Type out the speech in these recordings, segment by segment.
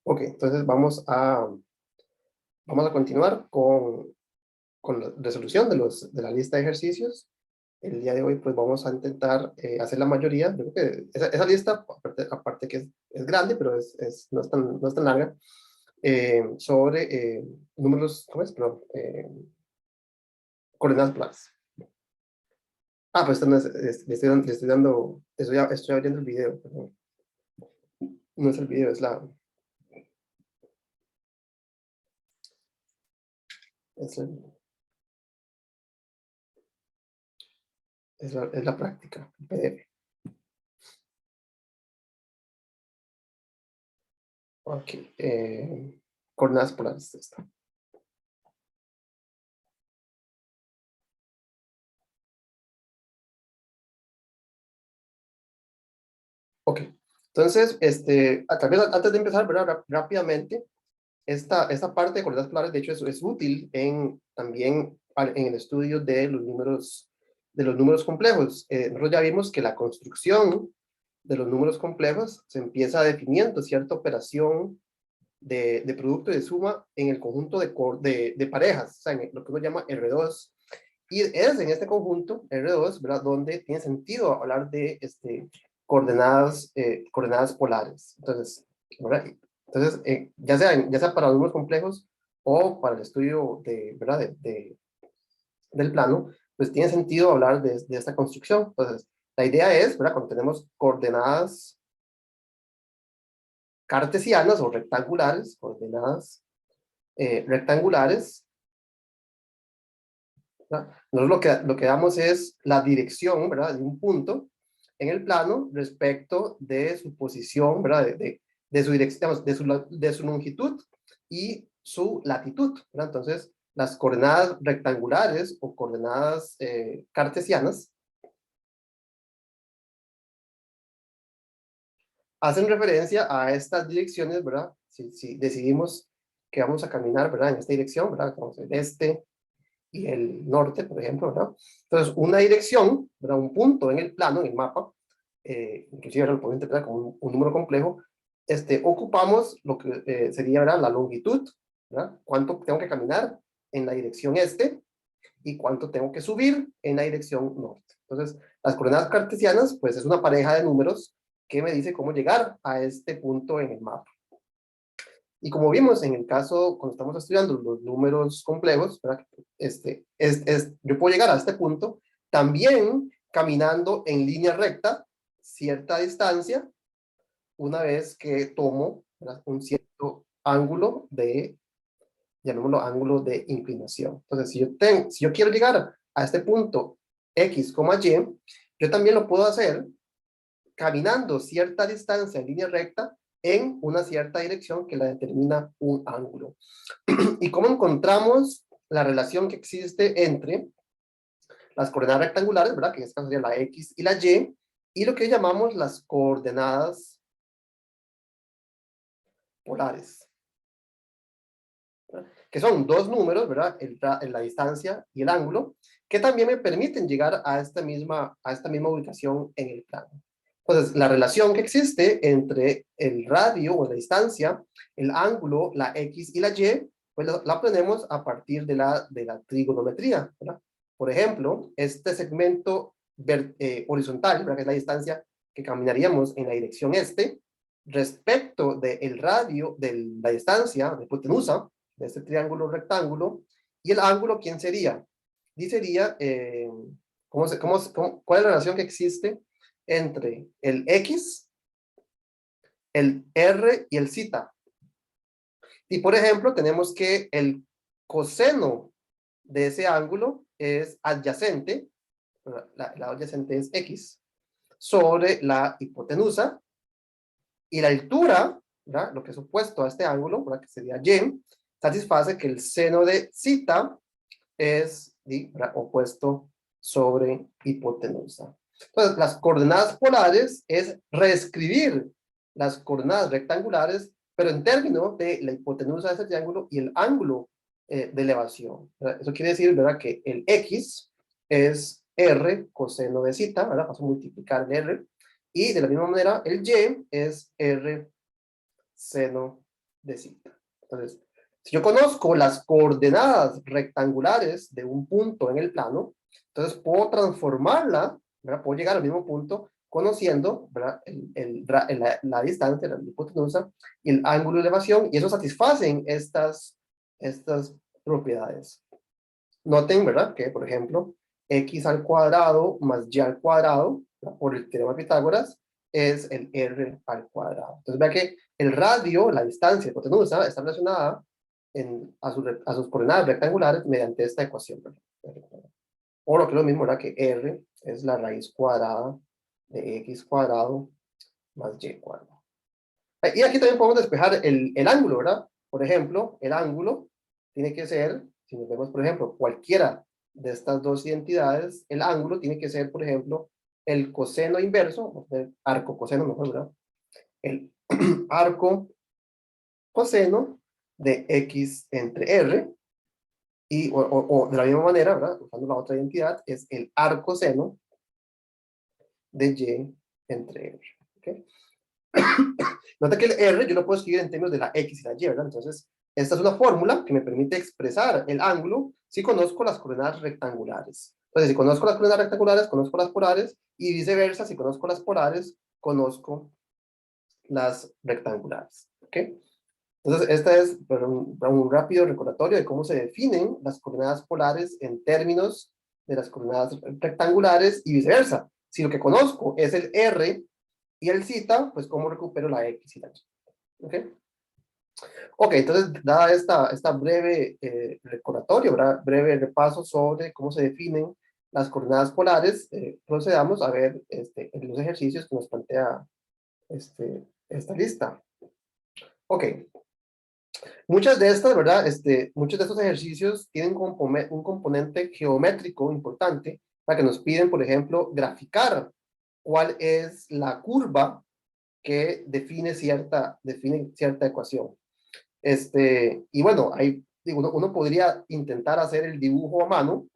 Ok, entonces vamos a continuar con la resolución de la lista de ejercicios. El día de hoy pues vamos a intentar hacer la mayoría. Yo creo que esa lista, aparte que es grande, pero no es tan larga, sobre números, ¿cómo es? Perdón, coordenadas polares. Ah, pues esto no estoy abriendo el video, perdón. No es el video, es la, es la práctica, el PDF. Ok, coordenadas polares, está. Ok, entonces, tal vez antes de empezar, ¿verdad? Rápidamente, esta parte de coordenadas polares, de hecho, es útil también en el estudio de los números complejos. Nosotros ya vimos que la construcción de los números complejos se empieza definiendo cierta operación de producto y de suma en el conjunto de parejas, o sea, en lo que uno llama R2. Y es en este conjunto, R2, ¿verdad?, donde tiene sentido hablar de coordenadas polares. Entonces, ¿verdad? Entonces ya sea para números complejos o para el estudio ¿verdad? Del plano, pues tiene sentido hablar de esta construcción. Entonces, la idea es, ¿verdad?, cuando tenemos coordenadas cartesianas o rectangulares, rectangulares, ¿verdad? Nosotros lo que damos es la dirección, ¿verdad?, de un punto en el plano respecto de su posición, ¿verdad?, de su dirección, de su longitud y su latitud, ¿verdad? Entonces, las coordenadas rectangulares o coordenadas cartesianas hacen referencia a estas direcciones, ¿verdad? Si decidimos que vamos a caminar, ¿verdad?, en esta dirección, ¿verdad?, vamos el este y el norte, por ejemplo, ¿verdad? Entonces, una dirección, ¿verdad?, un punto en el plano, en el mapa, inclusive lo podemos interpretar como un número complejo, ocupamos lo que sería, ¿verdad?, la longitud, ¿verdad?, cuánto tengo que caminar en la dirección este y cuánto tengo que subir en la dirección norte. Entonces, las coordenadas cartesianas, pues es una pareja de números que me dice cómo llegar a este punto en el mapa. Y como vimos en el caso, cuando estamos estudiando los números complejos, ¿verdad?, yo puedo llegar a este punto también caminando en línea recta cierta distancia una vez que tomo, ¿verdad?, un cierto ángulo llamémoslo ángulo de inclinación. Entonces, si yo quiero llegar a este punto X, Y, yo también lo puedo hacer caminando cierta distancia en línea recta en una cierta dirección que la determina un ángulo. ¿Y cómo encontramos la relación que existe entre las coordenadas rectangulares, ¿verdad?, que en este caso sería la X y la y lo que llamamos las coordenadas polares, ¿verdad?, que son dos números, ¿verdad?, la distancia y el ángulo, que también me permiten llegar a esta misma ubicación en el plano. Entonces, la relación que existe entre el radio o la distancia, el ángulo, la X y la Y, pues la aprendemos a partir de la trigonometría, ¿verdad? Por ejemplo, este segmento horizontal, ¿verdad?, que es la distancia que caminaríamos en la dirección respecto del radio, de la distancia, de hipotenusa, de este triángulo rectángulo, y el ángulo, ¿quién sería? Y sería, ¿cuál es la relación que existe entre el X, el R y el Z? Y por ejemplo, tenemos que el coseno de ese ángulo es adyacente, la adyacente es X, sobre la hipotenusa, y la altura, ¿verdad?, lo que es opuesto a este ángulo, ¿verdad?, que sería Y, satisface que el seno de Z es, ¿verdad?, opuesto sobre hipotenusa. Entonces, las coordenadas polares es reescribir las coordenadas rectangulares, pero en términos de la hipotenusa de ese triángulo y el ángulo de elevación, ¿verdad? Eso quiere decir, ¿verdad?, que el X es R coseno de Z, ¿verdad?, paso a multiplicar el R, y de la misma manera el Y es R seno de zeta. Entonces, si yo conozco las coordenadas rectangulares de un punto en el plano, entonces puedo transformarla, ¿verdad? Puedo llegar al mismo punto conociendo, ¿verdad? La distancia, la hipotenusa y el ángulo de elevación, y eso satisfacen estas propiedades. Noten, ¿verdad? Que, por ejemplo, x al cuadrado más y al cuadrado, ¿verdad? Por el teorema de Pitágoras, es el r al cuadrado. Entonces, vea que el radio, la distancia hipotenusa, está relacionada a sus coordenadas rectangulares mediante esta ecuación, ¿verdad? O lo que es lo mismo, ¿verdad? Que r es la raíz cuadrada de x cuadrado más y cuadrado. Y aquí también podemos despejar el ángulo, ¿verdad? Por ejemplo, el ángulo tiene que ser, si nos vemos, por ejemplo, cualquiera de estas dos identidades, el ángulo tiene que ser, por ejemplo, el coseno inverso, el arco coseno mejor, ¿verdad? El arco coseno de x entre r, y, o de la misma manera, ¿verdad? Usando la otra identidad, es el arco seno de y entre r. ¿Okay? Nota que el r yo lo puedo escribir en términos de la x y la y, ¿verdad? Entonces, esta es una fórmula que me permite expresar el ángulo si conozco las coordenadas rectangulares. Entonces, si conozco las coordenadas rectangulares, conozco las polares, y viceversa, si conozco las polares, conozco las rectangulares. ¿Ok? Entonces, este es un rápido recordatorio de cómo se definen las coordenadas polares en términos de las coordenadas rectangulares y viceversa. Si lo que conozco es el r y el zeta, pues cómo recupero la x y la y. ¿Ok? Ok, entonces, dada esta breve recordatorio, breve repaso sobre cómo se definen las coordenadas polares, procedamos a ver los ejercicios que nos plantea esta lista. Ok, muchas de estas, ¿verdad? Muchos de estos ejercicios tienen un componente geométrico importante para que nos piden, por ejemplo, graficar cuál es la curva que define cierta ecuación. Y bueno, digo, uno podría intentar hacer el dibujo a mano,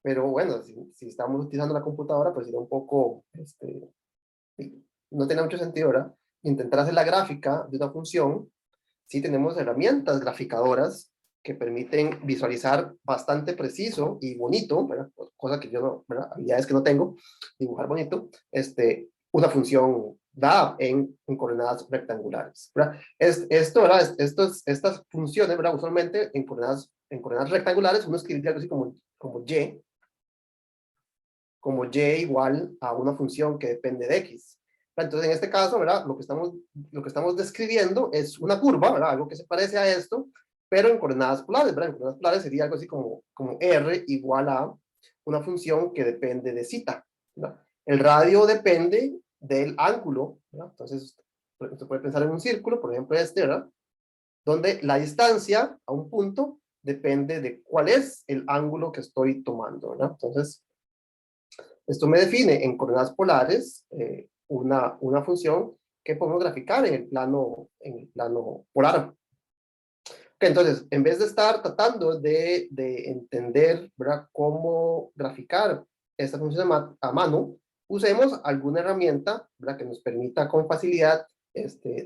pero bueno, si estamos utilizando la computadora, pues sería un poco, no tiene mucho sentido, ¿verdad? Intentar hacer la gráfica de una función. Sí tenemos herramientas graficadoras que permiten visualizar bastante preciso y bonito, ¿verdad? Cosa que yo no, ¿verdad? Habilidades que no tengo, dibujar bonito, una función dada en coordenadas rectangulares, ¿verdad? ¿Verdad? Estas funciones, ¿verdad? Usualmente en coordenadas rectangulares uno escribiría algo así como y igual a una función que depende de x. Entonces, en este caso, ¿verdad? Lo que estamos describiendo es una curva, ¿verdad? Algo que se parece a esto, pero en coordenadas polares, ¿verdad? En coordenadas polares sería algo así como r igual a una función que depende de zeta, ¿verdad? El radio depende del ángulo, ¿verdad? Entonces, se puede pensar en un círculo, por ejemplo ¿verdad? Donde la distancia a un punto depende de cuál es el ángulo que estoy tomando, ¿verdad? Entonces, esto me define en coordenadas polares una función que podemos graficar en el plano polar. Okay, entonces, en vez de estar tratando de entender, ¿verdad?, cómo graficar esta función a mano, usemos alguna herramienta, ¿verdad?, que nos permita con facilidad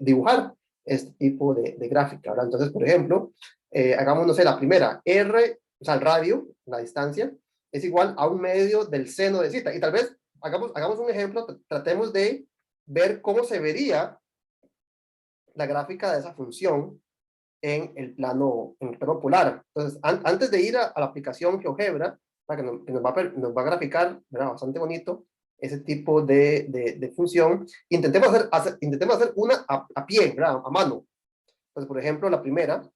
dibujar este tipo de gráfica, ¿verdad? Entonces, por ejemplo, hagamos, no sé, la primera, r, o sea, el radio, la distancia, es igual a 1/2 del seno de zeta. Y tal vez hagamos un ejemplo, tratemos de ver cómo se vería la gráfica de esa función en el plano polar. Entonces, antes de ir a la aplicación GeoGebra, que nos va a graficar, ¿verdad?, bastante bonito ese tipo de función, intentemos hacer una a pie, ¿verdad?, a mano. Entonces, por ejemplo, la primera,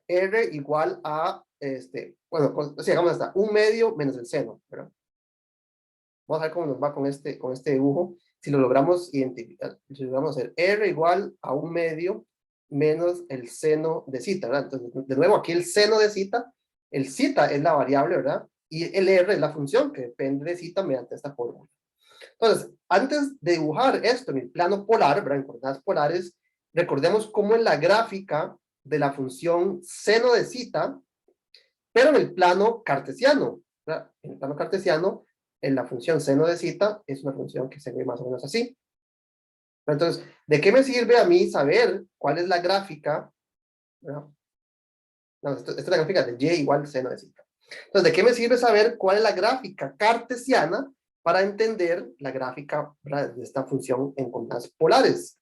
r igual a, bueno, sí, hagamos hasta 1/2 menos el seno, ¿verdad? Vamos a ver cómo nos va con este dibujo. Si lo logramos identificar, si logramos hacer r igual a 1/2 menos el seno de zeta, ¿verdad? Entonces, de nuevo, aquí el seno de zeta, el zeta es la variable, ¿verdad? Y el r es la función que depende de zeta mediante esta fórmula. Entonces, antes de dibujar esto en el plano polar, ¿verdad?, en coordenadas polares, recordemos cómo es la gráfica de la función seno de zeta, pero en el plano cartesiano, ¿verdad? En el plano cartesiano, en la función seno de zeta es una función que se ve más o menos así. Entonces, ¿de qué me sirve a mí saber cuál es la gráfica? ¿Verdad? No, esta es la gráfica de y igual seno de zeta. Entonces, ¿de qué me sirve saber cuál es la gráfica cartesiana para entender la gráfica, ¿verdad?, de esta función en coordenadas polares?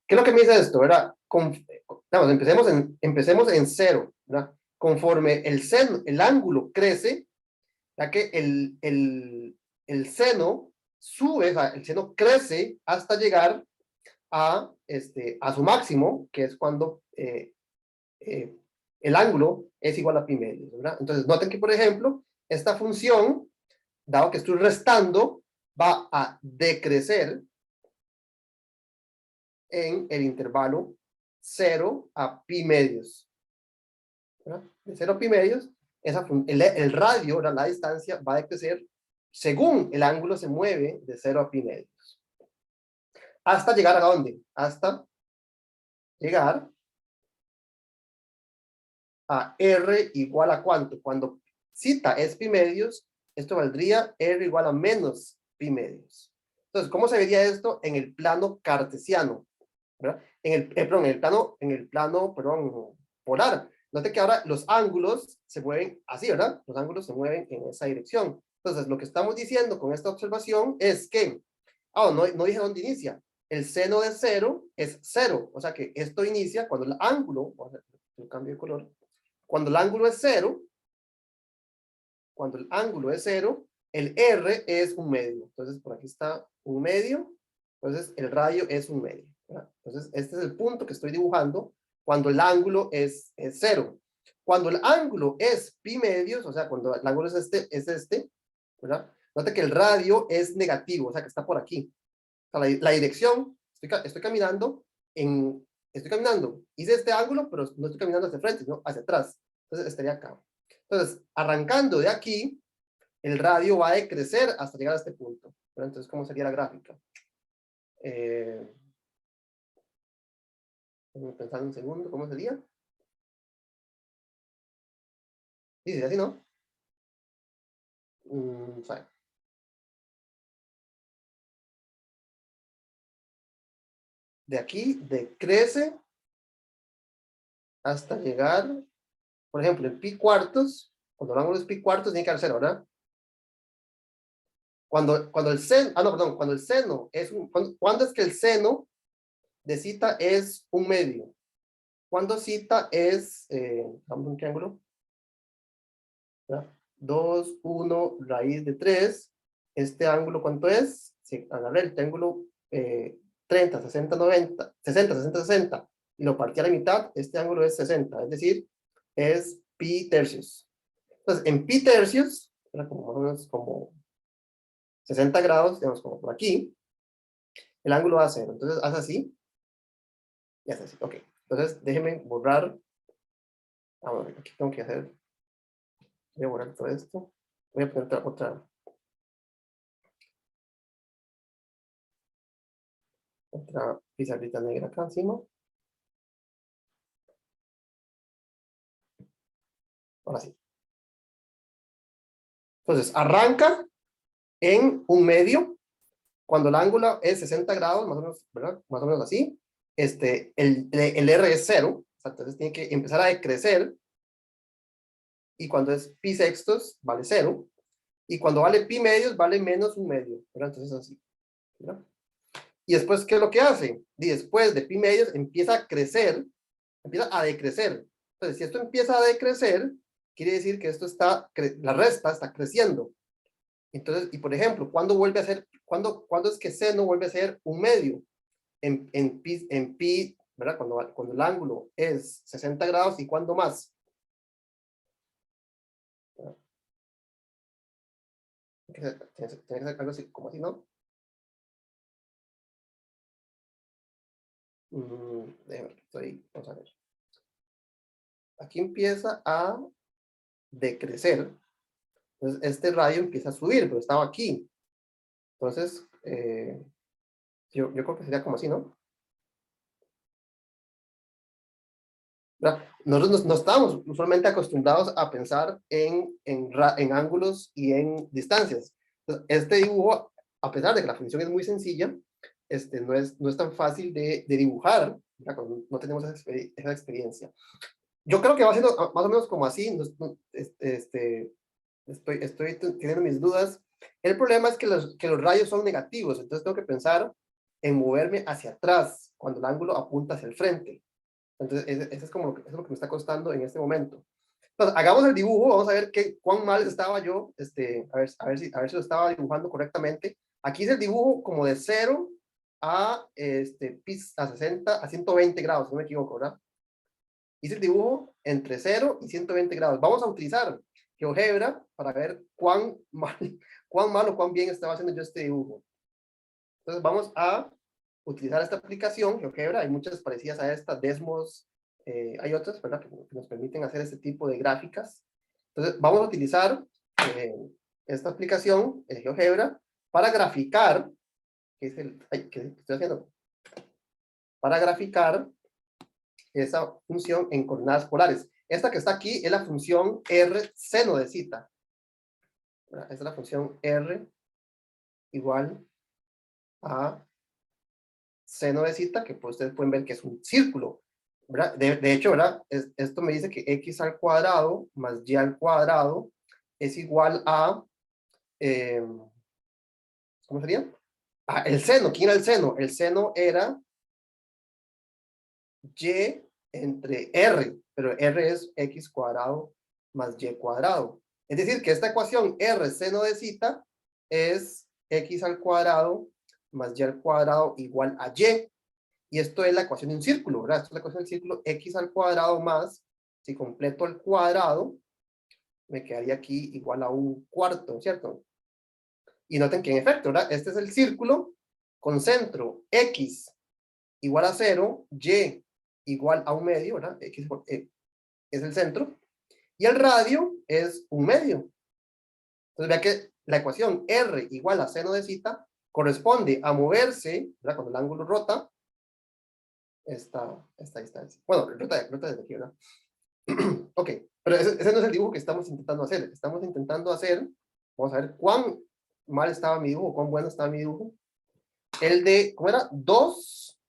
¿Qué es lo que me dice esto? ¿Verdad? Vamos, empecemos en cero, ¿verdad? Conforme el ángulo crece, ya que el seno sube, o sea, el seno crece hasta llegar a su máximo, que es cuando el ángulo es igual a pi medios, ¿verdad? Entonces, noten que, por ejemplo, esta función, dado que estoy restando, va a decrecer en el intervalo 0 a pi medios, ¿verdad? De 0 a pi medios, el radio, ¿verdad?, la distancia, va a decrecer según el ángulo se mueve de 0 a pi medios. ¿Hasta llegar a dónde? Hasta llegar a R igual a ¿cuánto? Cuando zeta es pi medios, esto valdría R igual a menos pi medios. Entonces, ¿cómo se vería esto en el plano cartesiano? ¿Verdad? En el plano polar. Note que ahora los ángulos se mueven así, ¿verdad? Los ángulos se mueven en esa dirección. Entonces, lo que estamos diciendo con esta observación es que, no dije dónde inicia. El seno de 0 es 0. O sea que esto inicia cuando el ángulo, vamos a hacer un cambio de color, cuando el ángulo es 0, el R es un medio. Entonces, por aquí está un medio. Entonces, el radio es un medio, ¿verdad? Entonces, este es el punto que estoy dibujando cuando el ángulo es 0. Cuando el ángulo es pi medios, o sea, cuando el ángulo es este, ¿verdad? Nota que el radio es negativo, o sea, que está por aquí. O sea, la dirección, estoy caminando, hice este ángulo, pero no estoy caminando hacia frente, sino hacia atrás. Entonces, estaría acá. Entonces, arrancando de aquí, el radio va a decrecer hasta llegar a este punto. ¿Verdad? Entonces, ¿cómo sería la gráfica? Vamos a pensar un segundo, ¿cómo sería? Dice así, ¿no? Fine. De aquí decrece hasta llegar, por ejemplo, en pi cuartos, cuando hablamos de pi cuartos, tiene que haber 0, ¿verdad? Cuando el seno, cuando el seno es ¿cuándo es que el seno de zeta es un medio? ¿Cuándo zeta es, vamos a un triángulo? 2, 1, raíz de 3. Este ángulo, ¿cuánto es? Si agarré el triángulo 30, 60, 90, 60, 60, 60 y lo partí a la mitad, este ángulo es 60, es decir, es pi tercios. Entonces, en pi tercios, era como 60 grados, digamos, como por aquí, el ángulo va a ser, entonces hace así, y hace así, ok. Entonces, déjenme borrar, bueno, aquí tengo que hacer, voy a borrar todo esto, voy a poner otra pizarrita negra acá encima. Ahora sí. Entonces, arranca en un medio, cuando el ángulo es 60 grados, más o menos, ¿verdad? Más o menos así. El R es 0, entonces tiene que empezar a decrecer, y cuando es pi sextos, vale 0, y cuando vale pi medios, vale menos un medio, ¿verdad? Entonces así, ¿verdad? Y después, ¿qué es lo que hace? Y después de pi medios empieza a crecer, empieza a decrecer. Entonces, si esto empieza a decrecer, quiere decir que esto la resta está creciendo. Entonces, y por ejemplo, ¿cuándo es que seno vuelve a ser un medio? En pi, ¿verdad? Cuando el ángulo es 60 grados, ¿y cuándo más? Tiene que ser algo así, como así, ¿no? Vamos a ver. Aquí empieza a decrecer. Entonces, este radio empieza a subir, pero estaba aquí. Entonces, yo creo que sería como así, ¿no? Nosotros no estamos usualmente acostumbrados a pensar en ángulos y en distancias. Entonces, este dibujo, a pesar de que la función es muy sencilla, no es tan fácil de dibujar, ¿verdad? Cuando no tenemos esa experiencia. Yo creo que va siendo más o menos como así, estoy teniendo mis dudas. El problema es que los rayos son negativos, entonces tengo que pensar en moverme hacia atrás cuando el ángulo apunta hacia el frente. Entonces, eso es como eso es lo que me está costando en este momento. Entonces, hagamos el dibujo, vamos a ver cuán mal estaba yo, a ver si lo estaba dibujando correctamente. Aquí es el dibujo como de 0 a 60, a 120 grados, si no me equivoco, ¿verdad? Hice el dibujo entre 0 y 120 grados. Vamos a utilizar GeoGebra para ver cuán mal o cuán bien estaba haciendo yo este dibujo. Entonces vamos a utilizar esta aplicación, GeoGebra. Hay muchas parecidas a esta, Desmos, hay otras, ¿verdad? Que nos permiten hacer este tipo de gráficas. Entonces vamos a utilizar esta aplicación, GeoGebra, para graficar, que es que estoy haciendo, para graficar esa función en coordenadas polares. Esta que está aquí es la función R seno de zeta. Esta es la función R igual a seno de zeta, que pues ustedes pueden ver que es un círculo, ¿verdad? De hecho, ¿verdad? Esto me dice que x al cuadrado más y al cuadrado es igual a, ¿cómo sería? Ah, el seno. ¿Quién era el seno? El seno era y entre r, pero r es x cuadrado más y cuadrado. Es decir, que esta ecuación r seno de zeta es x al cuadrado más y al cuadrado igual a y. Y esto es la ecuación de un círculo, ¿verdad? Esto es la ecuación del círculo x al cuadrado más, si completo el cuadrado, me quedaría aquí igual a un cuarto, ¿cierto? Y noten que en efecto, ¿verdad? Este es el círculo con centro x igual a 0, y igual a un medio, ¿verdad? X es el centro, y el radio es un medio. Entonces vea que la ecuación R igual a seno de zeta corresponde a moverse, ¿verdad? Cuando el ángulo rota, esta distancia. Bueno, rota desde aquí, ¿verdad? Ok, pero ese no es el dibujo que estamos intentando hacer. Estamos intentando hacer, vamos a ver cuán mal estaba mi dibujo, cuán bueno estaba mi dibujo. El de, ¿cómo era? 2,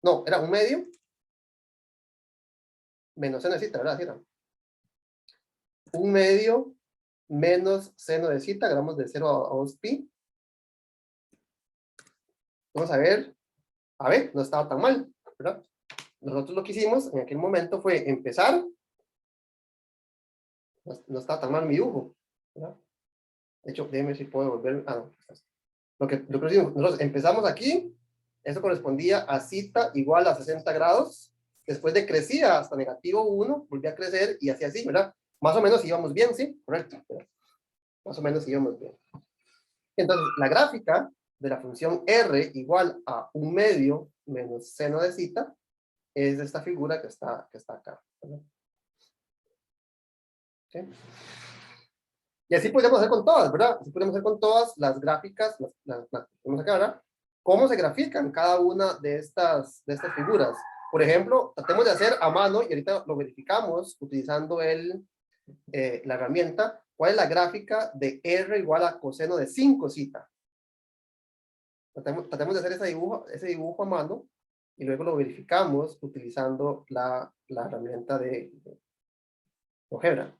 no, era un medio, menos seno de zeta, ¿verdad? ¿Sí era? Un medio menos seno de zeta, gramos de 0 a 2 pi. Vamos a ver, no estaba tan mal, ¿verdad? Nosotros lo que hicimos en aquel momento fue empezar, no estaba tan mal mi dibujo, ¿verdad? De hecho, déjeme si puedo volver, no. Lo que hicimos, nosotros empezamos aquí, eso correspondía a zeta igual a 60 grados, después decrecía hasta negativo 1, volvía a crecer y así, ¿verdad? Más o menos íbamos bien, ¿sí? Correcto, ¿verdad? Más o menos íbamos bien. Entonces, la gráfica de la función r igual a un medio menos seno de zeta es esta figura que está acá, ¿verdad? ¿Sí? Y así podemos hacer con todas, ¿verdad? Así podemos hacer con todas las gráficas, las tenemos acá, ¿verdad? ¿Cómo se grafican cada una de estas figuras? Por ejemplo, tratemos de hacer a mano, y ahorita lo verificamos utilizando la herramienta, ¿cuál es la gráfica de R igual a coseno de 5 zeta? Tratemos de hacer ese dibujo a mano, y luego lo verificamos utilizando la herramienta de GeoGebra.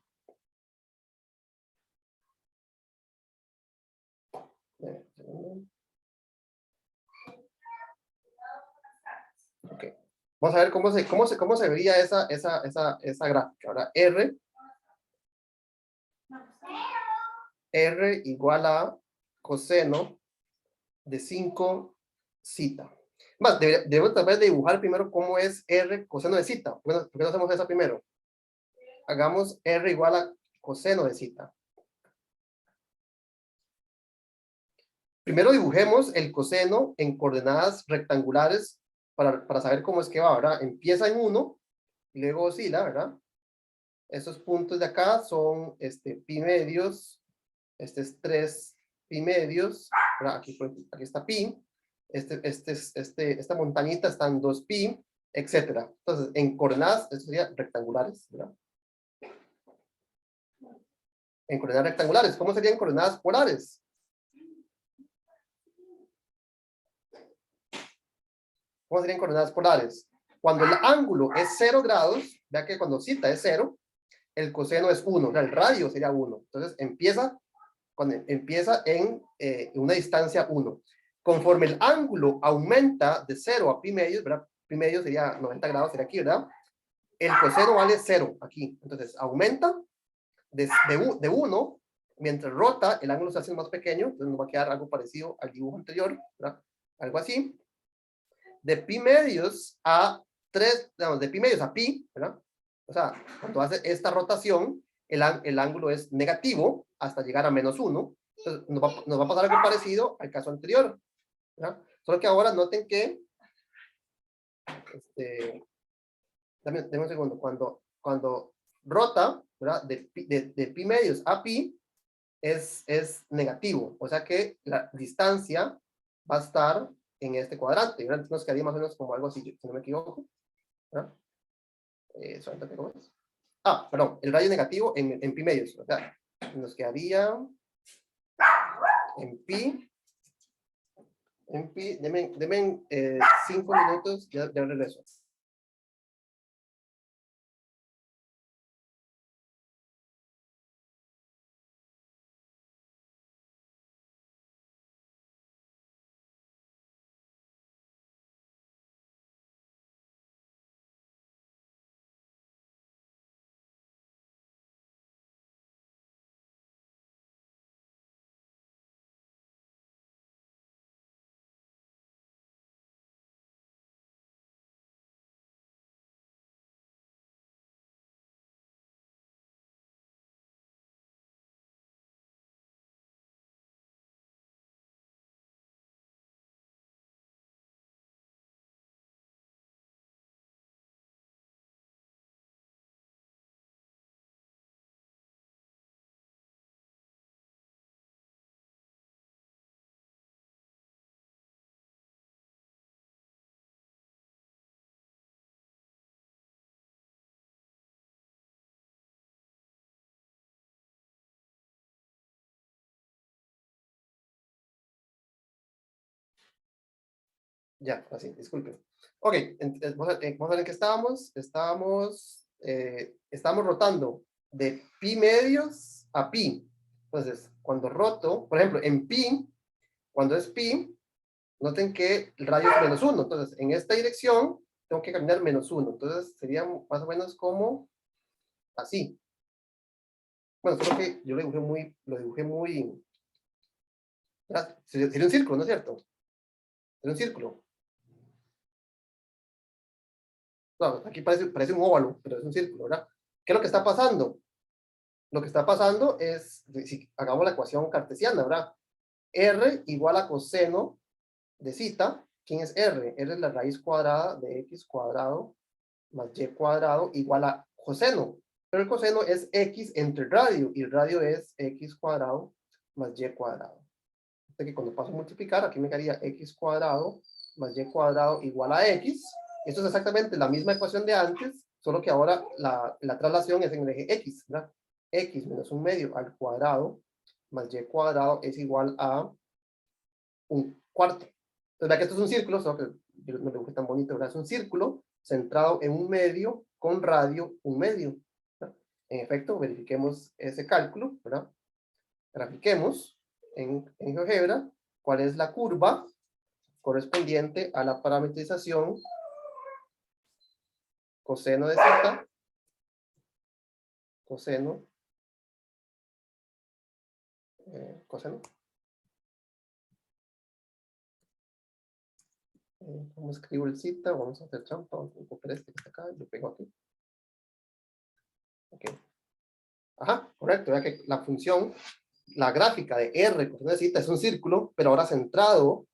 Ok. Vamos a ver cómo se vería esa gráfica. Ahora, R igual a coseno de 5 zeta. Más, debemos tal vez dibujar primero cómo es R coseno de zeta. Bueno, ¿por qué no hacemos eso primero? Hagamos R igual a coseno de zeta. Primero dibujemos el coseno en coordenadas rectangulares para saber cómo es que va, ¿verdad? Empieza en 1 y luego oscila, ¿verdad? Estos puntos de acá son pi medios, este es 3 pi medios, ¿verdad? Aquí está pi, esta montañita está en 2 pi, etcétera. Entonces, en coordenadas, esto sería rectangulares, ¿verdad? En coordenadas rectangulares, ¿cómo serían coordenadas polares? ¿Cómo serían coordenadas polares? Cuando el ángulo es 0 grados, vea que cuando cita es 0, el coseno es 1, o sea, el radio sería 1. Entonces empieza en una distancia 1. Conforme el ángulo aumenta de 0 a pi medios, ¿verdad? Pi medios sería 90 grados, sería aquí, ¿verdad? El coseno vale 0 aquí. Entonces aumenta de 1, mientras rota, el ángulo se hace más pequeño, entonces nos va a quedar algo parecido al dibujo anterior, ¿verdad? Algo así. De pi medios a 3, digamos, de pi medios a pi, ¿verdad? O sea, cuando hace esta rotación, el ángulo es negativo hasta llegar a menos 1. Entonces, nos va a pasar algo parecido al caso anterior, ¿verdad? Solo que ahora noten que, dame un segundo, cuando rota, ¿verdad? De pi medios a pi, es negativo. O sea que la distancia va a estar en este cuadrante. ¿Verdad? Entonces nos quedaría más o menos como algo así, si no me equivoco. ¿Verdad? Perdón, el radio negativo en pi medios. O sea, nos quedaría en pi, denme 5 minutos, ya regreso. Ya, así, disculpen. Ok, vamos a ver en qué estábamos. Estamos rotando de pi medios a pi. Entonces, cuando roto, por ejemplo, en pi, cuando es pi, noten que el radio es menos 1. Entonces, en esta dirección, tengo que caminar menos 1. Entonces, sería más o menos como así. Bueno, solo que yo lo dibujé muy, sería un círculo, ¿no es cierto? Sería un círculo. No, aquí parece un óvalo, pero es un círculo, ¿verdad? ¿Qué es lo que está pasando? Lo que está pasando es, si hagamos la ecuación cartesiana, ¿verdad? R igual a coseno de zeta. ¿Quién es R? R es la raíz cuadrada de x cuadrado más y cuadrado igual a coseno. Pero el coseno es x entre el radio, y el radio es x cuadrado más y cuadrado. Así que cuando paso a multiplicar, aquí me quedaría x cuadrado más y cuadrado igual a x. Esto es exactamente la misma ecuación de antes, solo que ahora la traslación es en el eje x, ¿verdad? X menos un medio al cuadrado más y cuadrado es igual a un cuarto. Entonces, vea que esto es un círculo, solo que yo no lo dibujé tan bonito, ¿verdad? Es un círculo centrado en un medio con radio un medio, ¿verdad? En efecto, verifiquemos ese cálculo, ¿verdad? Grafiquemos en GeoGebra cuál es la curva correspondiente a la parametrización coseno de zeta, coseno, coseno. ¿Cómo escribo el cita? Vamos a hacer trampa, vamos a copiar este que está acá, lo pego aquí. Ok. Ajá, correcto, ya que la función, la gráfica de R coseno de zeta es un círculo, pero ahora centrado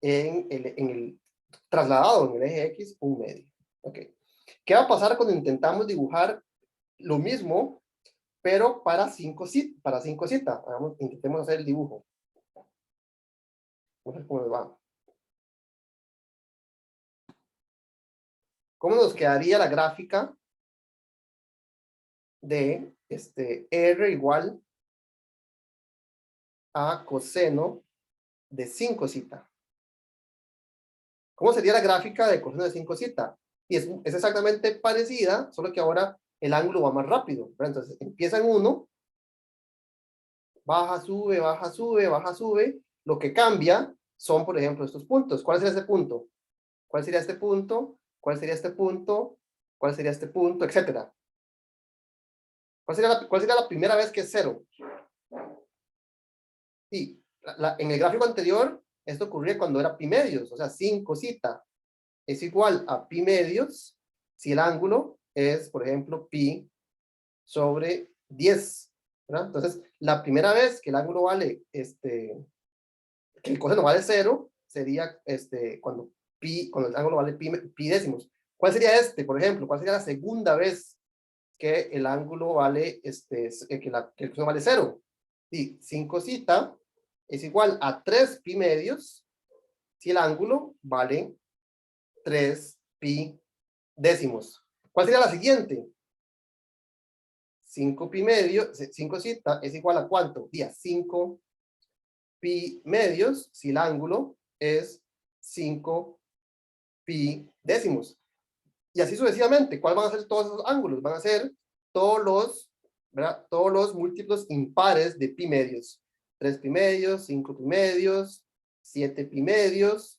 en el trasladado en el eje X, un medio. Ok. ¿Qué va a pasar cuando intentamos dibujar lo mismo, pero para 5 citas? Intentemos hacer el dibujo. Vamos a ver cómo nos va. ¿Cómo nos quedaría la gráfica de R igual a coseno de 5 cita? ¿Cómo sería la gráfica de coseno de 5z? Y es exactamente parecida, solo que ahora el ángulo va más rápido, ¿verdad? Entonces empieza en 1, baja, sube, baja, sube, baja, sube. Lo que cambia son, por ejemplo, estos puntos. ¿Cuál sería este punto? ¿Cuál sería este punto? ¿Cuál sería este punto? ¿Cuál sería este punto? Etcétera. ¿Cuál sería la primera vez que es 0? Sí, en el gráfico anterior, esto ocurría cuando era pi medios, o sea, 5z es igual a pi medios si el ángulo es, por ejemplo, pi sobre 10, ¿verdad? Entonces, la primera vez que el ángulo vale, que el coseno vale 0, sería cuando el ángulo vale pi décimos. ¿Cuál sería por ejemplo? ¿Cuál sería la segunda vez que el ángulo vale, que el coseno vale 0? Y 5z es igual a 3 pi medios si el ángulo vale 3 pi décimos. ¿Cuál sería la siguiente? 5 pi medios, 5z es igual a ¿cuánto? Y a 5 pi medios si el ángulo es 5 pi décimos. Y así sucesivamente. ¿Cuáles van a ser todos esos ángulos? Van a ser todos los, ¿verdad? Todos los múltiplos impares de pi medios. 3 pi medios, 5 pi medios, 7 pi medios,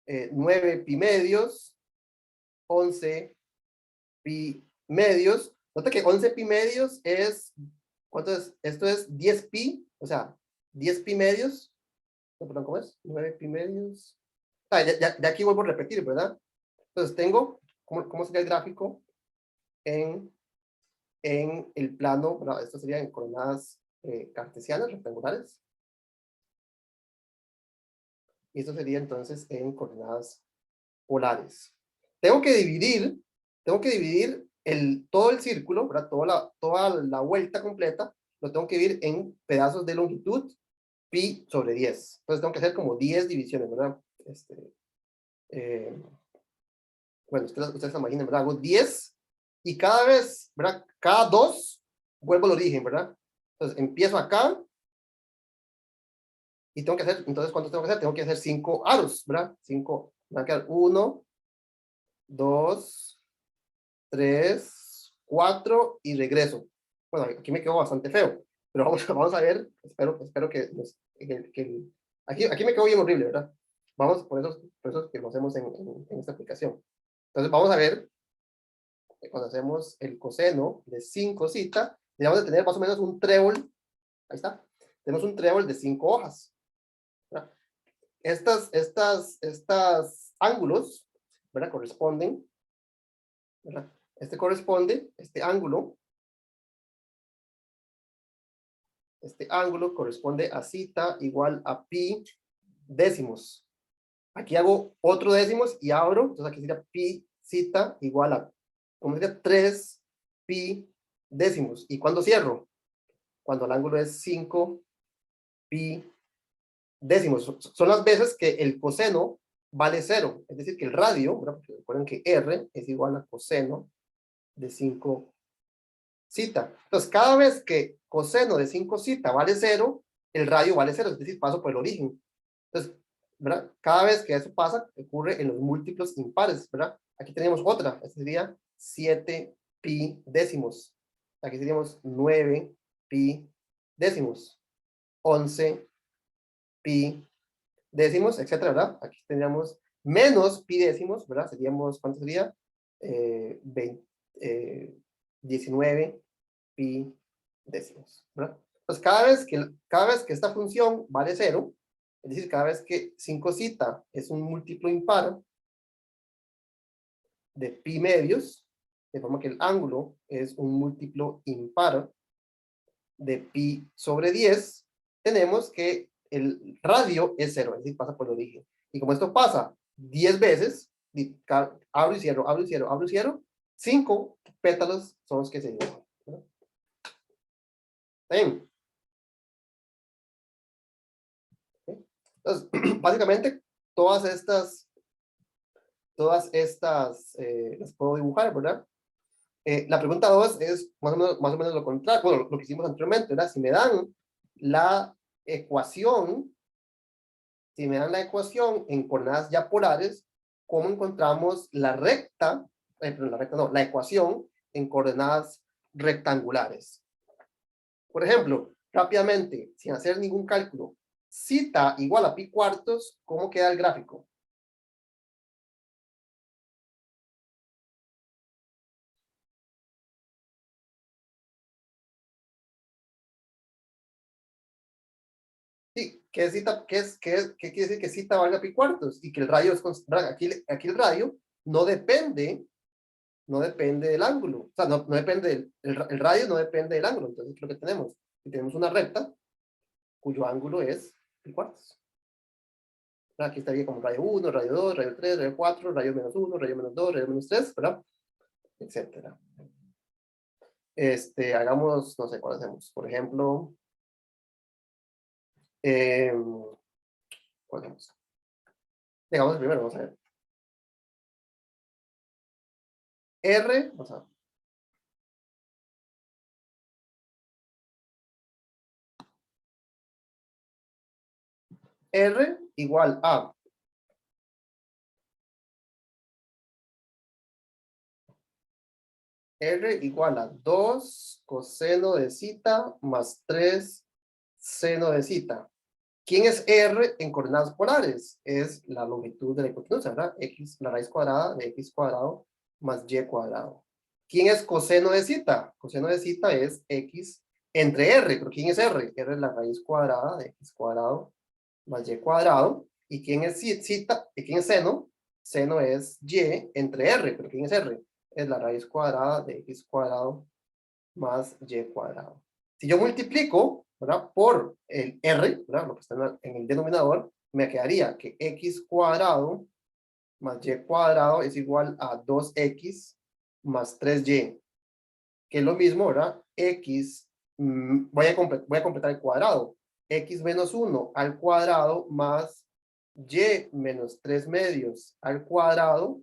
9 pi medios, 11 pi medios. Nota que 11 pi medios es, ¿cuánto es? Esto es 10 pi, o sea, 10 pi medios. No, perdón, ¿cómo es? 9 pi medios. Ya aquí vuelvo a repetir, ¿verdad? Entonces tengo, ¿cómo sería el gráfico en el plano? Bueno, esto sería en coordenadas cartesianas, rectangulares. Y esto sería entonces en coordenadas polares. Tengo que dividir todo el círculo, ¿verdad? Toda la vuelta completa, lo tengo que dividir en pedazos de longitud pi sobre 10. Entonces tengo que hacer como 10 divisiones, ¿verdad? Bueno, ustedes se imaginan, ¿verdad? Hago 10 y cada vez, ¿verdad? Cada 2 vuelvo al origen, ¿verdad? Entonces empiezo acá y tengo que hacer, entonces ¿cuántos tengo que hacer? Tengo que hacer 5 aros, ¿verdad? 5, me van a quedar 1, 2, 3, 4 y regreso. Bueno, aquí me quedó bastante feo, pero vamos a ver, espero que, aquí me quedó bien horrible, ¿verdad? Vamos, por eso que lo hacemos en esta aplicación. Entonces vamos a ver, cuando hacemos el coseno de 5z, debemos de tener más o menos un trébol, ahí está, tenemos un trébol de 5 hojas, ¿verdad? Estas ángulos, ¿verdad? Corresponden, ¿verdad? Este ángulo corresponde a zeta igual a pi décimos. Aquí hago otro décimos y abro, entonces aquí sería pi zeta igual a, como sería 3 pi décimos. ¿Y cuándo cierro? Cuando el ángulo es 5 pi décimos. Son las veces que el coseno vale 0, es decir, que el radio, ¿verdad? Porque recuerden que R es igual a coseno de 5 zeta. Entonces, cada vez que coseno de 5 zeta vale 0, el radio vale 0, es decir, paso por el origen. Entonces, ¿verdad? Cada vez que eso pasa, ocurre en los múltiplos impares, ¿verdad? Aquí tenemos otra, esta sería 7 pi décimos. Aquí seríamos 9 pi décimos, 11 pi décimos, etcétera, ¿verdad? Aquí tendríamos menos pi décimos, ¿verdad? Seríamos, ¿cuánto sería? 19 pi décimos, ¿verdad? Entonces, cada vez que esta función vale 0, es decir, cada vez que 5z es un múltiplo impar de pi medios, de forma que el ángulo es un múltiplo impar de pi sobre 10, tenemos que el radio es 0, es decir, pasa por el origen. Y como esto pasa 10 veces, abro y cierro, abro y cierro, abro y cierro, 5 pétalos son los que se dibujan. Bien. Entonces, básicamente, todas estas las puedo dibujar, ¿verdad? La pregunta 2 es más o menos lo contrario, bueno, lo que hicimos anteriormente, ¿verdad? Si me dan la ecuación Si me dan la ecuación en coordenadas ya polares, ¿cómo encontramos la recta, perdón, la recta no, la ecuación en coordenadas rectangulares? Por ejemplo, rápidamente, sin hacer ningún cálculo, zeta igual a pi cuartos, ¿cómo queda el gráfico? Sí, ¿qué es zeta? ¿Qué quiere decir que zeta valga pi cuartos? Y que el radio es constante. Aquí el radio no depende del ángulo. O sea, no depende el radio no depende del ángulo. Entonces, ¿qué es lo que tenemos? Y tenemos una recta cuyo ángulo es pi cuartos. Aquí estaría como radio 1, radio 2, radio 3, radio 4, radio menos 1, radio menos 2, radio menos 3, ¿verdad? Etcétera. Hagamos, no sé cuál hacemos. Por ejemplo, eh, ¿cuál hacemos? Digamos el primero, vamos a ver. R, vamos a ver. R igual a R igual a 2 coseno de zeta más 3 seno de zeta. ¿Quién es R en coordenadas polares? Es la longitud de la hipotenusa, ¿verdad? X, la raíz cuadrada de x cuadrado más y cuadrado. ¿Quién es coseno de zeta? Coseno de zeta es x entre R, pero ¿quién es R? R es la raíz cuadrada de x cuadrado más y cuadrado. ¿Y quién es zeta? ¿Y quién es seno? Seno es y entre R, pero ¿quién es R? Es la raíz cuadrada de x cuadrado más y cuadrado. Si yo multiplico, ¿verdad? Por el R, ¿verdad? Lo que está en el denominador, me quedaría que x cuadrado más y cuadrado es igual a 2x más 3y, que es lo mismo, ¿verdad? X, voy a completar el cuadrado, x menos 1 al cuadrado más y menos 3 medios al cuadrado,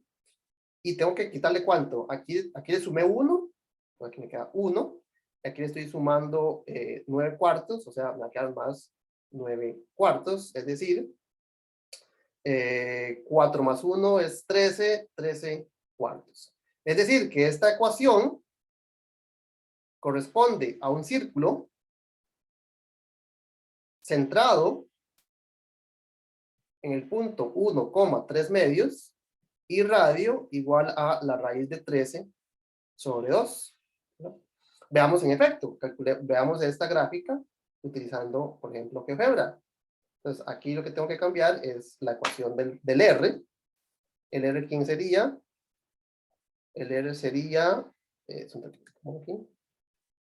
y tengo que quitarle ¿cuánto? Aquí le sumé 1, aquí me queda 1, aquí le estoy sumando 9 cuartos, o sea, me quedan más 9 cuartos, es decir, 4 más 1 es 13, 13 cuartos. Es decir, que esta ecuación corresponde a un círculo centrado en el punto 1,3 medios y radio igual a la raíz de 13 sobre 2. ¿No? Veamos en efecto, veamos esta gráfica utilizando, por ejemplo, GeoGebra. Entonces, aquí lo que tengo que cambiar es la ecuación del R. ¿El R quién sería? El R sería, ¿cómo aquí?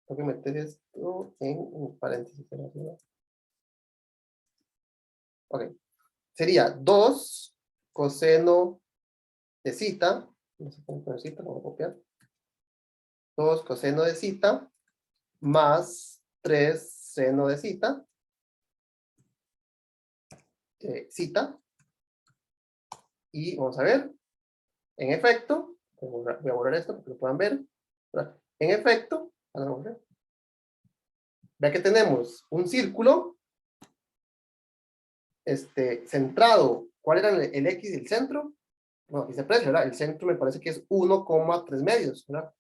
Tengo que meter esto en paréntesis. Ok. Sería 2 coseno de zeta. No sé cómo poner zeta, lo voy a copiar. 2 coseno de zeta más 3 seno de zeta. Zeta. Y vamos a ver. En efecto, voy a borrar esto para que lo puedan ver. En efecto, vea que tenemos un círculo centrado. ¿Cuál era el X del centro? No, aquí se aprecia, ¿verdad? El centro me parece que es 1,3 medios, ¿verdad?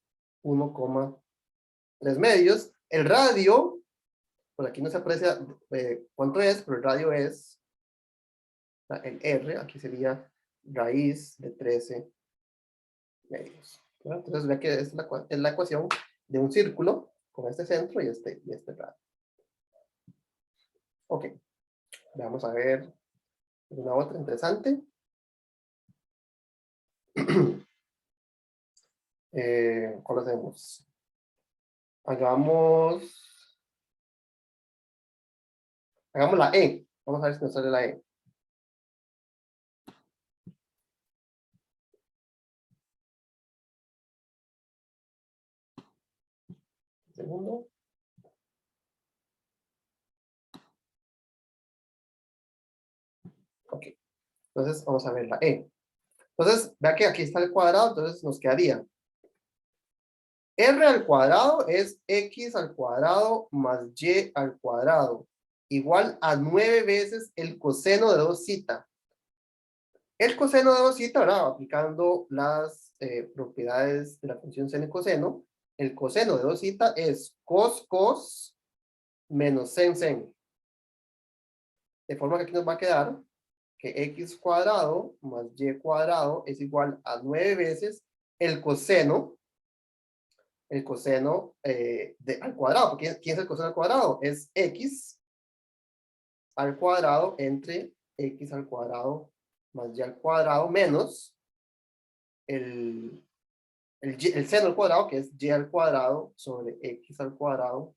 1,3 medios. El radio, por aquí no se aprecia cuánto es, pero el radio es, el R, aquí sería raíz de 13 medios. ¿Verdad? Entonces, vea que es la ecuación de un círculo con este centro y este radio. Ok, vamos a ver una otra interesante. ¿Cuál hacemos? Hagamos la E. Vamos a ver si nos sale la E. Un segundo. Ok. Entonces, vamos a ver la E. Entonces, vea que aquí está el cuadrado, entonces nos quedaría R al cuadrado es X al cuadrado más Y al cuadrado. igual a 9 veces el coseno de 2 zeta. El coseno de 2 zeta, ¿verdad? Aplicando las propiedades de la función seno y coseno, el coseno de 2 zeta es cos menos sen. De forma que aquí nos va a quedar que x cuadrado más y cuadrado es igual a 9 veces el coseno al cuadrado. ¿Quién es el coseno al cuadrado? Es x al cuadrado entre x al cuadrado más y al cuadrado menos el seno al cuadrado, que es y al cuadrado sobre x al cuadrado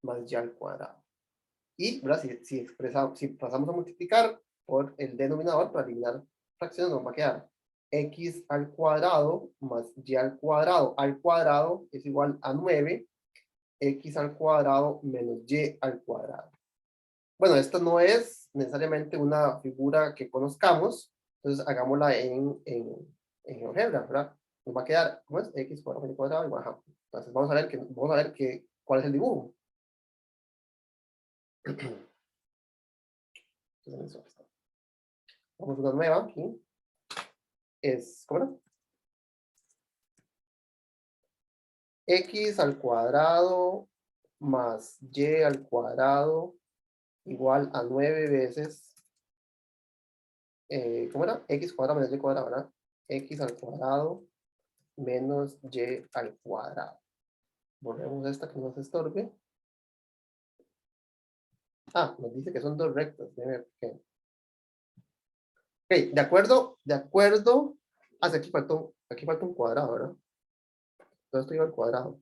más y al cuadrado. Y, ¿verdad? Si pasamos a multiplicar por el denominador para eliminar fracciones, nos va a quedar x al cuadrado más y al cuadrado es igual a 9, x al cuadrado menos y al cuadrado. Bueno, esta no es necesariamente una figura que conozcamos, entonces hagámosla en GeoGebra, ¿verdad? Nos va a quedar, ¿cómo es? X cuadrado menos y cuadrado igual a. Entonces vamos a ver cuál es el dibujo. Vamos a una nueva aquí. ¿Cómo era? X al cuadrado más y al cuadrado igual a 9 veces, ¿cómo era? X cuadrado menos y cuadrado, ¿verdad? X al cuadrado menos y al cuadrado. Borremos esta que nos estorbe. Ah, nos dice que son dos rectas. Ok, de acuerdo. Aquí falta un cuadrado, ¿verdad? Todo esto iba al cuadrado.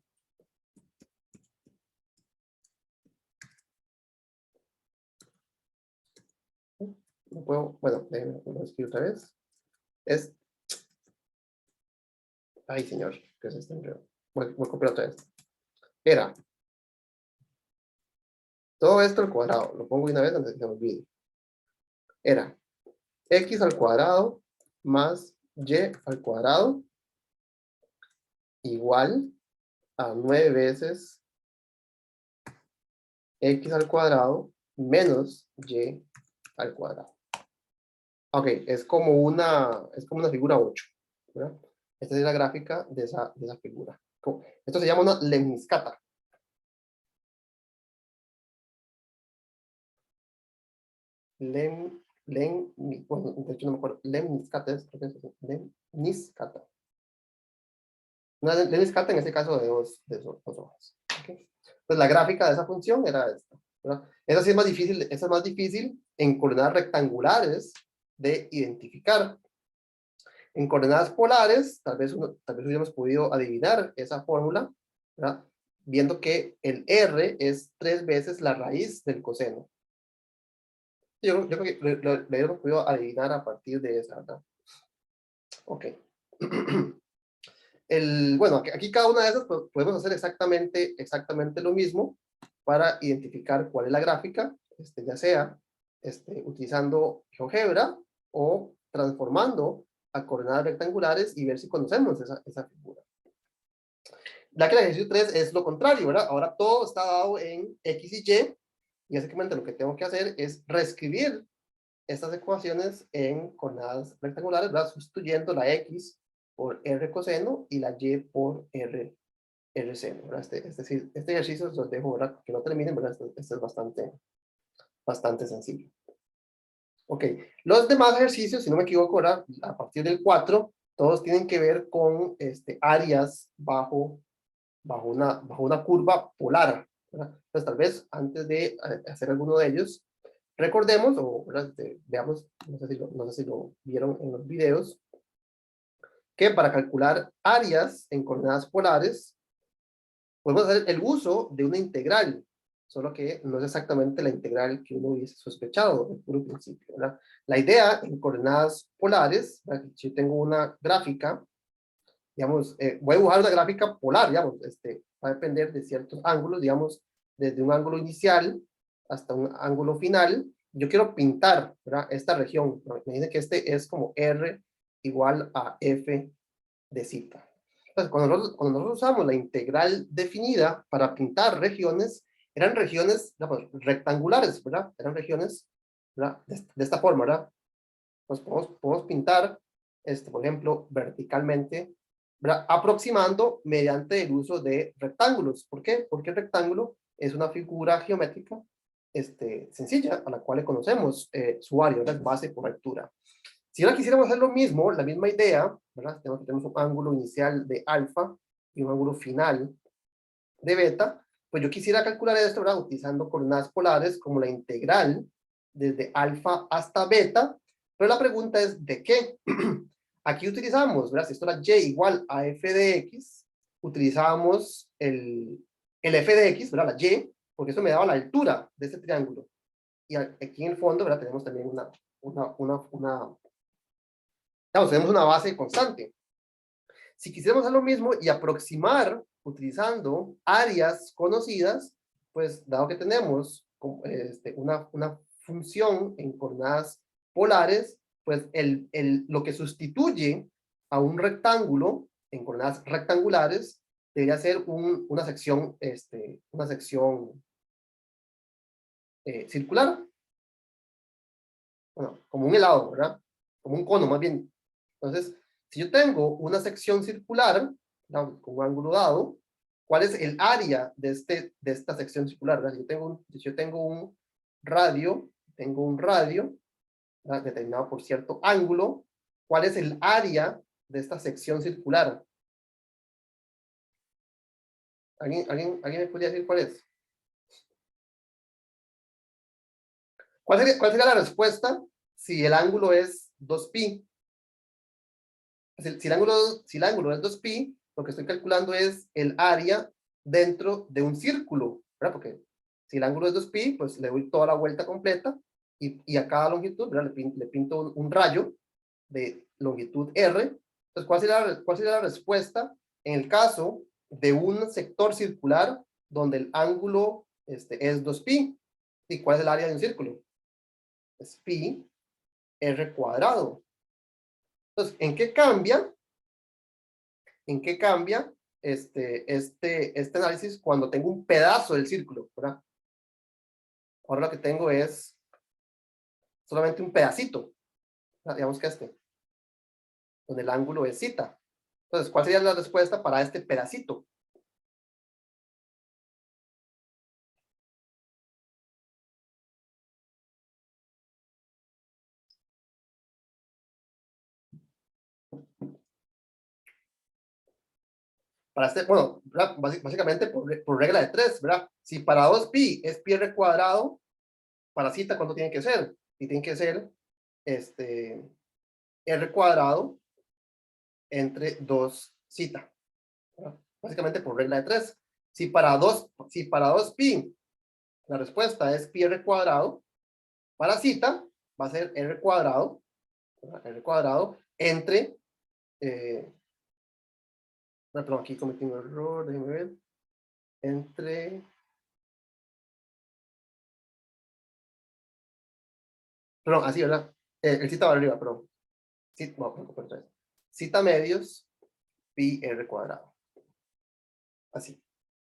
No puedo, bueno, déjenme escribir otra vez. Ay, señor, ¿qué es este enredo? Voy a copiar otra vez. Era todo esto al cuadrado. Lo pongo una vez antes de que se me olvide. Era x al cuadrado más y al cuadrado igual a 9 veces x al cuadrado menos y al cuadrado. Ok, es como una figura 8, ¿verdad? Esta es la gráfica de esa figura. Esto se llama una lemniscata. Bueno, de hecho no me acuerdo. Lemniscata es, creo que es lemniscata. Una lemniscata en este caso de dos hojas. ¿Okay? Entonces la gráfica de esa función era esta, ¿verdad? Esa sí es más difícil en coordenadas rectangulares de identificar. En coordenadas polares, tal vez hubiéramos podido adivinar esa fórmula, ¿verdad? Viendo que el R es 3 veces la raíz del coseno. Yo creo que lo hubiéramos podido adivinar a partir de esa, ¿verdad? Ok. Bueno, aquí cada una de esas podemos hacer exactamente lo mismo para identificar cuál es la gráfica, ya sea utilizando GeoGebra o transformando a coordenadas rectangulares y ver si conocemos esa figura. Ya que el ejercicio 3 es lo contrario, ¿verdad? Ahora todo está dado en X y Y, y básicamente lo que tengo que hacer es reescribir estas ecuaciones en coordenadas rectangulares, ¿verdad? Sustituyendo la X por R coseno y la Y por R seno, ¿verdad? Este ejercicio los dejo, ¿verdad? Que no terminen, ¿verdad? Este es bastante sencillo. Ok, los demás ejercicios, si no me equivoco, ¿verdad? A partir del 4, todos tienen que ver con áreas bajo una curva polar, ¿verdad? Entonces, tal vez antes de hacer alguno de ellos, recordemos, o veamos, no sé si lo vieron en los videos, que para calcular áreas en coordenadas polares, podemos hacer el uso de una integral, solo que no es exactamente la integral que uno hubiese sospechado en puro principio, ¿verdad? La idea en coordenadas polares, ¿verdad? Si yo tengo una gráfica, digamos, voy a dibujar una gráfica polar, digamos, va a depender de ciertos ángulos, digamos, desde un ángulo inicial hasta un ángulo final. Yo quiero pintar, ¿verdad? Esta región, ¿no? Me dice que es como R igual a F de zeta. Entonces, cuando nosotros usamos la integral definida para pintar regiones, eran regiones, pues, rectangulares, ¿verdad? Eran regiones, ¿verdad? De esta forma, ¿verdad? Pues podemos pintar, por ejemplo, verticalmente, ¿verdad? Aproximando mediante el uso de rectángulos. ¿Por qué? Porque el rectángulo es una figura geométrica sencilla, a la cual le conocemos su área, ¿verdad? Base por altura. Si ahora quisiéramos hacer lo mismo, la misma idea, ¿verdad? Tenemos un ángulo inicial de alfa y un ángulo final de beta, pues yo quisiera calcular esto, ¿verdad? Utilizando coordenadas polares como la integral desde alfa hasta beta, pero la pregunta es, ¿de qué? Aquí utilizamos, ¿verdad? Si esto era y igual a f de x, utilizábamos el f de x, ¿verdad? La y, porque eso me daba la altura de este triángulo. Y aquí en el fondo, ¿verdad? Tenemos también tenemos una base constante. Si quisiéramos hacer lo mismo y aproximar utilizando áreas conocidas, pues dado que tenemos una función en coordenadas polares, pues lo que sustituye a un rectángulo en coordenadas rectangulares debería ser una sección circular, bueno, como un helado, ¿verdad? Como un cono más bien. Entonces, si yo tengo una sección circular, ¿no? Con un ángulo dado, ¿cuál es el área de esta sección circular? ¿Verdad? Si yo tengo un radio, ¿verdad? Determinado por cierto ángulo, ¿cuál es el área de esta sección circular? ¿Alguien me podría decir cuál es? ¿Cuál sería la respuesta si el ángulo es 2pi? Si el ángulo es 2pi, lo que estoy calculando es el área dentro de un círculo, ¿verdad? Porque si el ángulo es 2pi, pues le doy toda la vuelta completa y a cada longitud, ¿verdad? Le pinto un rayo de longitud r. Entonces, ¿cuál sería la respuesta en el caso de un sector circular donde el ángulo es 2pi? ¿Y cuál es el área de un círculo? Es pi r cuadrado. Entonces, ¿en qué cambia este análisis cuando tengo un pedazo del círculo, ¿verdad? Ahora lo que tengo es solamente un pedacito, ¿verdad? Digamos que donde el ángulo es zeta. Entonces, ¿cuál sería la respuesta para este pedacito? Bueno, básicamente por regla de 3, ¿verdad? Si para 2pi es pi r cuadrado, para zeta, ¿cuánto tiene que ser? Y tiene que ser r cuadrado entre 2 zeta, ¿verdad? Básicamente por regla de 3. Si para 2pi la respuesta es pi r cuadrado, para zeta va a ser r cuadrado, ¿verdad? R cuadrado entre, perdón, aquí cometí un error, déjenme ver, entre, perdón, así, ¿verdad? El zeta va arriba, perdón. Zeta medios, pi r cuadrado. Así,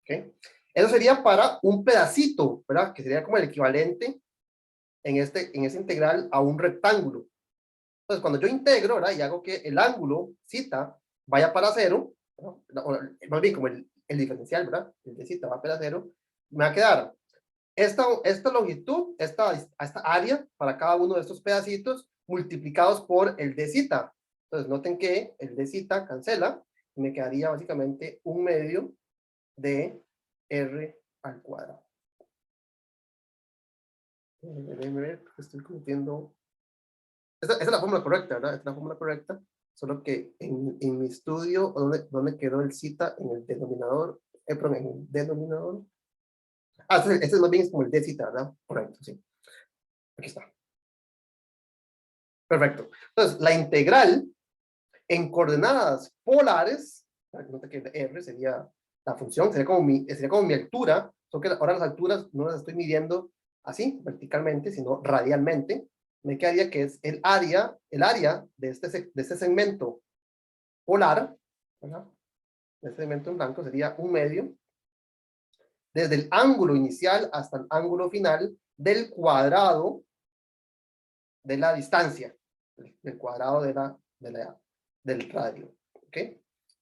¿ok? Eso sería para un pedacito, ¿verdad? Que sería como el equivalente en ese integral a un rectángulo. Entonces, cuando yo integro, ¿verdad? Y hago que el ángulo, zeta, vaya para cero, ¿no? Más bien como el diferencial, ¿verdad? El de zeta va para cero, me va a quedar esta longitud, esta área para cada uno de estos pedacitos multiplicados por el de zeta. Entonces, noten que el de zeta cancela y me quedaría básicamente un medio de r al cuadrado. Déjenme ver, estoy cometiendo. Esta es la fórmula correcta, ¿verdad? Esta es la fórmula correcta, solo que en mi estudio, ¿dónde quedó el zeta en el denominador? Perdón, en el denominador. Ah, este más bien es como el d zeta, ¿verdad? Correcto, sí. Aquí está. Perfecto. Entonces, la integral en coordenadas polares, nota que r sería la función, sería como mi altura, solo que ahora las alturas no las estoy midiendo así, verticalmente, sino radialmente. Me quedaría que es el área de este segmento polar, ¿verdad? De este segmento en blanco sería un medio desde el ángulo inicial hasta el ángulo final del cuadrado de la distancia, del cuadrado del radio. ¿Ok?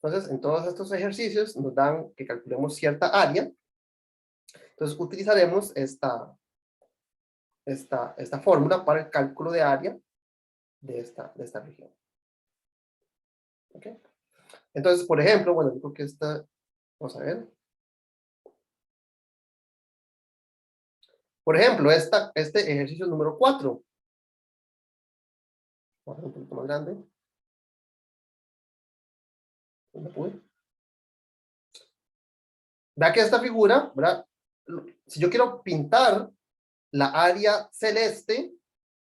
Entonces, en todos estos ejercicios nos dan que calculemos cierta área. Entonces, utilizaremos esta fórmula para el cálculo de área de esta región. ¿Ok? Entonces, por ejemplo, bueno, yo creo que vamos a ver. Por ejemplo, este ejercicio número 4. Vamos a hacer un poquito más grande. ¿Dónde pude? Vea que esta figura, ¿verdad? Si yo quiero pintar la área celeste,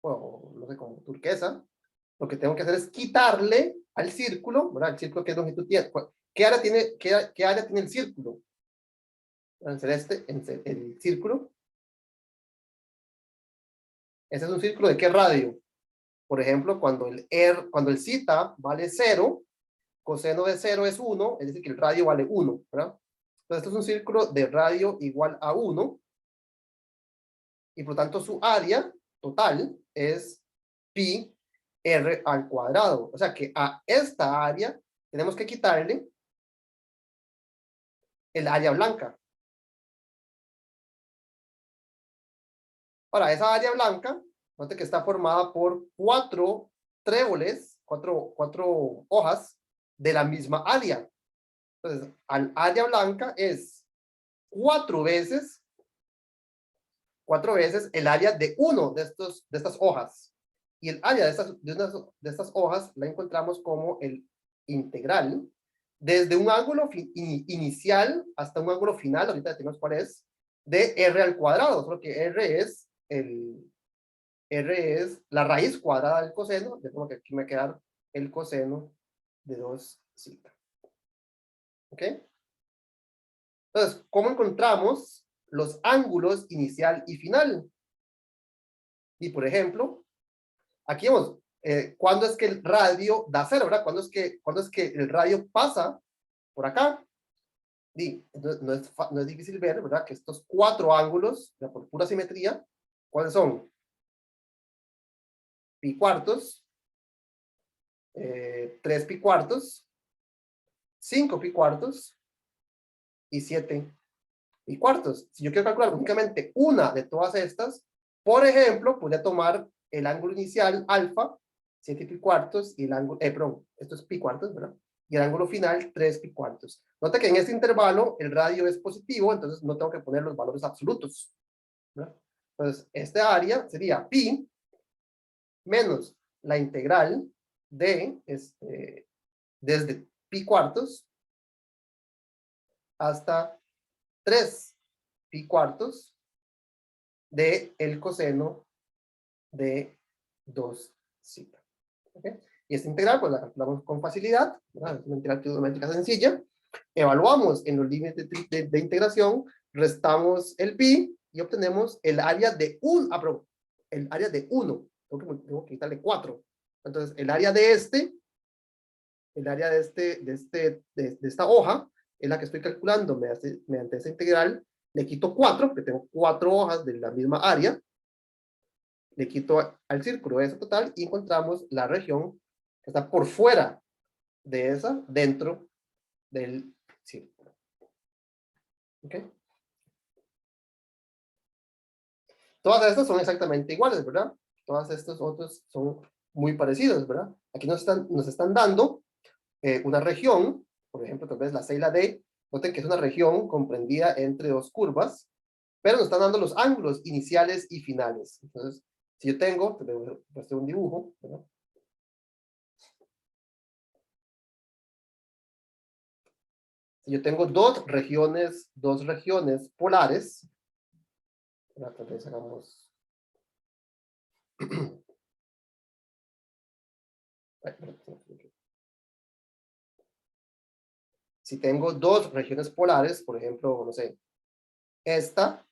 o no sé, como turquesa, lo que tengo que hacer es quitarle al círculo, ¿verdad? El círculo, ¿qué longitud tiene? ¿Qué área tiene el círculo? El celeste, el círculo. Ese es un círculo ¿de qué radio? Por ejemplo, cuando el zeta vale 0, coseno de 0 es 1, es decir, que el radio vale 1, ¿verdad? Entonces, esto es un círculo de radio igual a 1, y por lo tanto su área total es pi r al cuadrado. O sea que a esta área tenemos que quitarle el área blanca. Ahora, esa área blanca, note que está formada por 4 tréboles, cuatro hojas de la misma área. Entonces, al área blanca es 4 veces el área de uno de estas hojas. Y el área de estas hojas la encontramos como el integral desde un ángulo inicial hasta un ángulo final, ahorita decimos cuál es, de r al cuadrado, solo que r es la raíz cuadrada del coseno, de modo que aquí me va a quedar el coseno de 2 zeta. ¿Ok? Entonces, ¿cómo encontramos los ángulos inicial y final? Y por ejemplo, aquí vemos, ¿cuándo es que el radio da 0, verdad? ¿Cuándo es que el radio pasa por acá? Y no es difícil ver, ¿verdad? Que estos 4 ángulos, por pura simetría, ¿cuáles son? Pi cuartos, 3 pi cuartos, 5 pi cuartos y 7 pi cuartos. Si yo quiero calcular únicamente una de todas estas, por ejemplo, podría tomar el ángulo inicial alfa, 7 pi cuartos, y el ángulo, perdón, esto es pi cuartos, ¿verdad? Y el ángulo final, 3 pi cuartos. Nota que en este intervalo el radio es positivo, entonces no tengo que poner los valores absolutos, ¿verdad? Entonces, esta área sería pi menos la integral de, desde pi cuartos hasta 3 pi cuartos de el coseno de 2 zeta. ¿Okay? Y esta integral, pues la calculamos con facilidad, ¿verdad? Es una integral trigonométrica sencilla. Evaluamos en los límites de integración, restamos el pi y obtenemos el área de el área de 1. Tengo que quitarle 4. Entonces, el área de esta hoja, es la que estoy calculando mediante esta integral. Le quito 4, porque tengo 4 hojas de la misma área. Le quito al círculo ese total y encontramos la región que está por fuera de esa, dentro del círculo. ¿Ok? Todas estas son exactamente iguales, ¿verdad? Todas estas otras son muy parecidas, ¿verdad? Aquí nos están dando una región, por ejemplo, tal vez la C y la D. Noten que es una región comprendida entre 2 curvas, pero nos están dando los ángulos iniciales y finales. Entonces, si yo tengo, voy a hacer un dibujo, ¿verdad? Si yo tengo dos regiones polares, ¿verdad? Tal vez hagamos... Si tengo dos regiones polares, por ejemplo, no sé, esta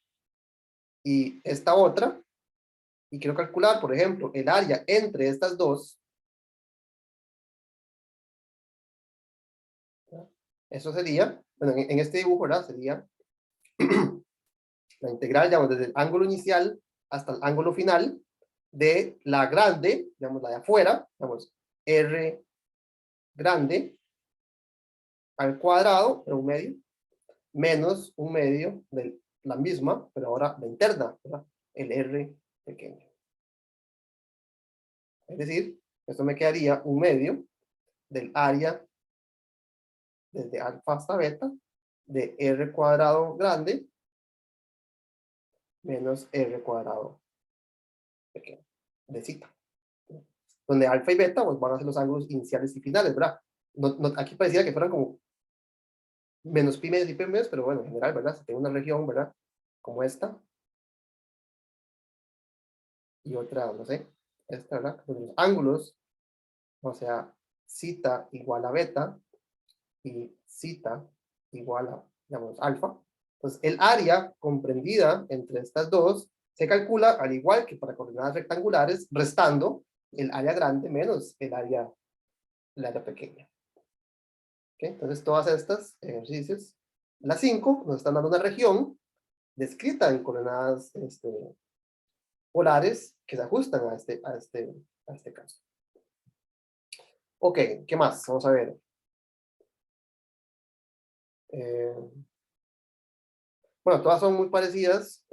y esta otra, y quiero calcular, por ejemplo, el área entre estas dos, ¿verdad? Eso sería, bueno, en este dibujo, ¿verdad? Sería La integral, digamos, desde el ángulo inicial hasta el ángulo final de la grande, digamos, la de afuera, digamos, R grande al cuadrado, pero un medio, menos un medio de la misma, pero ahora la interna, ¿verdad? El R pequeño. Es decir, esto me quedaría un medio del área desde alfa hasta beta de R cuadrado grande menos R cuadrado pequeño, de zeta. Donde alfa y beta pues, van a ser los ángulos iniciales y finales, ¿verdad? Aquí pareciera que fueran como menos pi menos y pi menos, pero bueno, en general, ¿verdad? Si tengo una región, ¿verdad? Como esta, y otra, no sé, esta, ¿verdad? Donde los ángulos, o sea, zeta igual a beta, y zeta igual a, digamos, alfa. Entonces, el área comprendida entre estas dos se calcula al igual que para coordenadas rectangulares, restando el área grande menos el área pequeña. ¿Okay? Entonces, todas estas ejercicios, las 5 nos están dando una región descrita en coordenadas polares que se ajustan a este caso. Ok, ¿qué más? Vamos a ver. Bueno, todas son muy parecidas.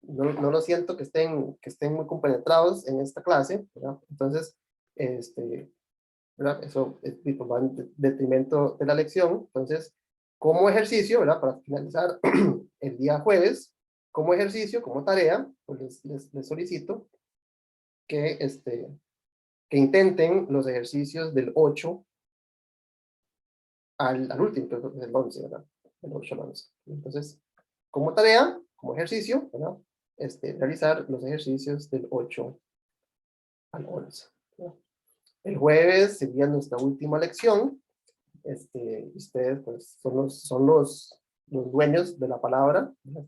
No lo siento que estén muy compenetrados en esta clase, ¿verdad? Entonces, ¿verdad? Eso va en detrimento de la lección. Entonces, como ejercicio, ¿verdad? Para finalizar el día jueves, como ejercicio, como tarea, pues les solicito que, que intenten los ejercicios del 8 al último, del 11, ¿verdad? Del 8 al 11. Entonces, como tarea, como ejercicio, ¿verdad? Realizar los ejercicios del 8 al 11. ¿Verdad? El jueves sería nuestra última lección. Ustedes pues, son los dueños de la palabra, ¿verdad?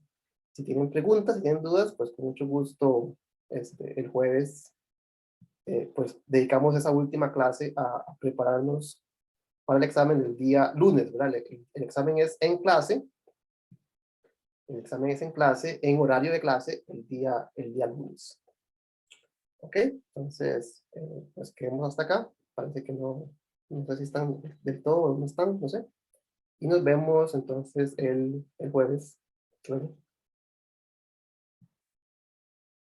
Si tienen preguntas, si tienen dudas, pues con mucho gusto el jueves pues dedicamos esa última clase a prepararnos para el examen del día lunes, ¿verdad? El examen es en clase, el examen es en clase, en horario de clase, el día lunes. ¿Ok? Entonces, pues quedemos hasta acá. Parece que no sé si están del todo o no están, no sé. Y nos vemos entonces el jueves. Bueno.